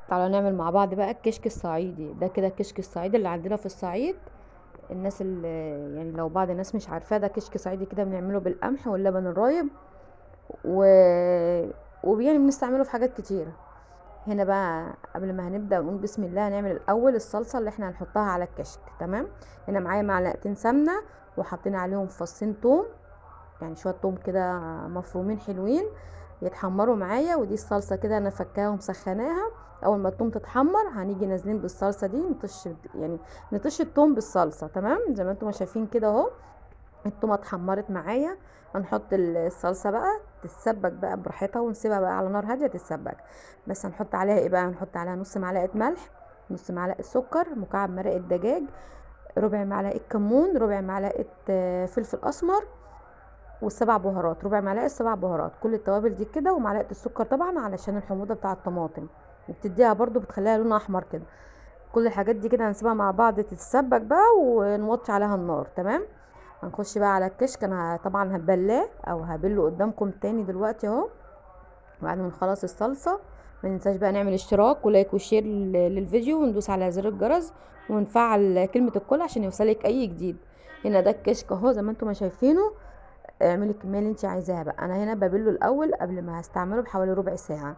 تعالوا نعمل مع بعض بقى الكشك الصعيدي ده. كده الكشك الصعيدي اللي عندنا في الصعيد، الناس اللي يعني لو بعض الناس مش عارفاه، ده كشك صعيدي كده بنعمله بالقمح واللبن الرايب و... ويعني بنستعمله في حاجات كتيرة. هنا بقى قبل ما هنبدأ ونقول بسم الله، هنعمل الأول الصلصة اللي احنا هنحطها على الكشك. تمام. هنا معايا معلقتين سمنة، وحاطين عليهم فصين توم، يعني شويه توم كده مفرومين حلوين يتحمروا معايا. ودي الصلصه كده انا فكاها ومسخناها. اول ما التوم تتحمر هنيجي نازلين بالصلصه دي، نطش يعني نطش التوم بالصلصه. تمام، زي ما انتم شايفين كده اهو. التومه اتحمرت معايا، هنحط الصلصه بقى تتسبك بقى براحتها، ونسيبها بقى على نار هاديه تتسبك. بس هنحط عليها ايه بقى؟ هنحط عليها نص معلقه ملح، نص معلقه سكر، مكعب مرقه دجاج، ربع معلقه كمون، ربع معلقه فلفل اسمر، والسبع بهارات، ربع معلقه سبع بهارات. كل التوابل دي كده، ومعلقه السكر طبعا علشان الحموضه بتاع الطماطم، وبتديها برضو بتخليها لون احمر كده. كل الحاجات دي كده هنسيبها مع بعض تتسبك بقى، ونوطي عليها النار. تمام. هنخش بقى على الكشك. انا طبعا هبلاه او هبله قدامكم تاني دلوقتي اهو. بعد ما نخلص الصلصه، ما ننساش بقى نعمل اشتراك ولايك وشير للفيديو، وندوس على زر الجرس، ونفعل كلمه الكل عشان يوصلك اي جديد. هنا ده الكشك اهو زي ما انتم ما شايفينه. اعملي الكميه اللي انت عايزاها بقى. انا هنا ببله الاول قبل ما هستعمله بحوالي ربع ساعه.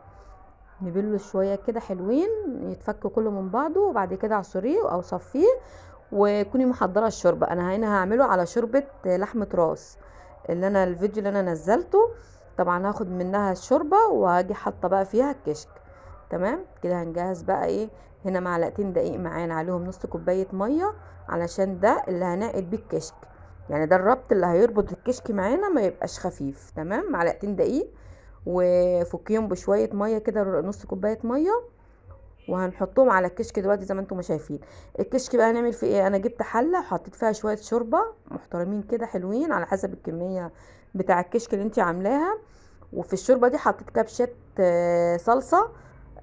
نبله شويه كده حلوين يتفك كله من بعضه، وبعد كده اعصريه او صفيه. وكوني محضره الشوربه. انا هنا هعمله على شوربه لحمه راس، اللي انا الفيديو اللي انا نزلته. طبعا هاخد منها الشوربه وهاجي حاطه بقى فيها الكشك. تمام كده. هنجهز بقى ايه؟ هنا معلقتين دقيق معانا، عليهم نص كوبايه ميه، علشان ده اللي هنعقد بيه الكشك. يعني ده الربط اللي هيربط الكشك معانا ما يبقاش خفيف. تمام. معلقتين دقيق، وفكيهم بشويه ميه كده، نص كوبايه ميه، وهنحطهم على الكشك دلوقتي زي ما انتم شايفين. الكشك بقى هنعمل فيه ايه؟ انا جبت حله وحطيت فيها شويه شوربه محترمين كده حلوين على حسب الكميه بتاع الكشك اللي انت عاملاها. وفي الشوربه دي حطيت كبشه صلصه.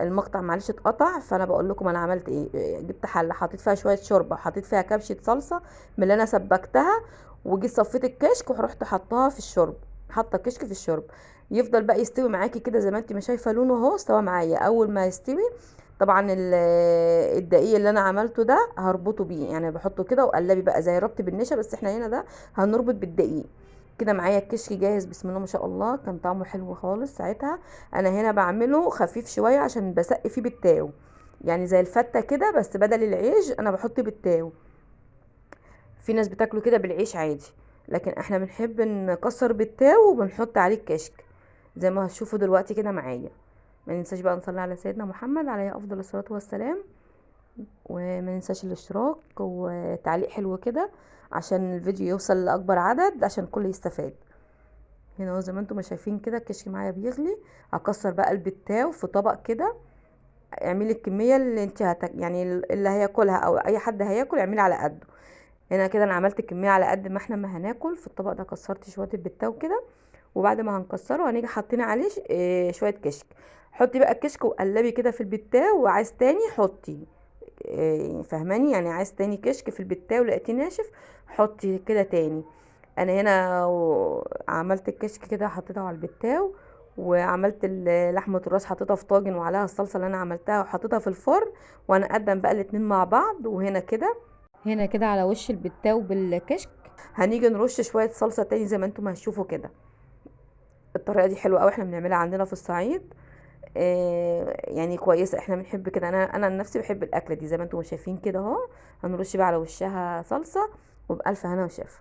المقطع معلش اتقطع، فانا بقول لكم انا عملت ايه. جبت حله حطيت فيها شويه شوربه، حطيت فيها كبشه صلصه من اللي انا سبكتها، وجيت صفيت الكشك ورحت حطها في الشرب. حاطه الكشك في الشرب، يفضل بقى يستوي معاكي كده زي ما انت ما شايفه لونه اهو. استوى معايا. اول ما يستوي طبعا الدقيق اللي انا عملته ده هربطه بيه، يعني بحطه كده وقلبي بقى زي ربط بالنشا، بس احنا هنا ده هنربط بالدقيق. كده معايا الكشك جاهز. بسم الله ما شاء الله، كان طعمه حلو خالص ساعتها. انا هنا بعمله خفيف شويه عشان بسقي فيه بالتاو، يعني زي الفته كده، بس بدل العيش انا بحط بالتاو. في ناس بتاكله كده بالعيش عادي، لكن احنا بنحب نكسر بالتاو وبنحط عليه الكشك زي ما هتشوفوا دلوقتي كده معايا. ما ننساش بقى نصلي على سيدنا محمد عليه افضل الصلاه والسلام. وما ننساش الاشتراك وتعليق حلو كده عشان الفيديو يوصل لاكبر عدد، عشان الكل يستفاد. هنا اهو زي ما انتم شايفين كده الكشك معايا بيغلي. هكسر بقى البتاو في طبق كده. اعملي الكميه اللي انت يعني اللي هياكلها او اي حد هياكل اعملي على قده. هنا كده انا عملت الكميه على قد ما احنا ما هناكل. في الطبق ده كسرت شويه البتاو كده، وبعد ما هنكسره هنيجي حاطين عليه شويه كشك. حطي بقى الكشك وقلبي كده في البتاو، وعايز تاني حطي فهماني؟ يعني عايز تاني كشك في البتاو لقيتيه ناشف، حطي كده تاني. انا هنا عملت الكشك كده حطيته على البتاو، وعملت لحمه الراس حطيتها في طاجن وعليها الصلصه اللي انا عملتها وحطيتها في الفرن. وانا اقدم بقى الاتنين مع بعض. وهنا كده، هنا كده على وش البتاو بالكشك هنيجي نرش شويه صلصه تاني زي ما انتم هتشوفوا كده. الطريقه دي حلوه قوي، احنا بنعملها عندنا في الصعيد. يعني كويسه، احنا بنحب كده. انا عن نفسي بحب الاكله دي زي ما انتم شايفين كده اهو. هنرش بقى على وشها صلصه، وبألف هنا وشفا.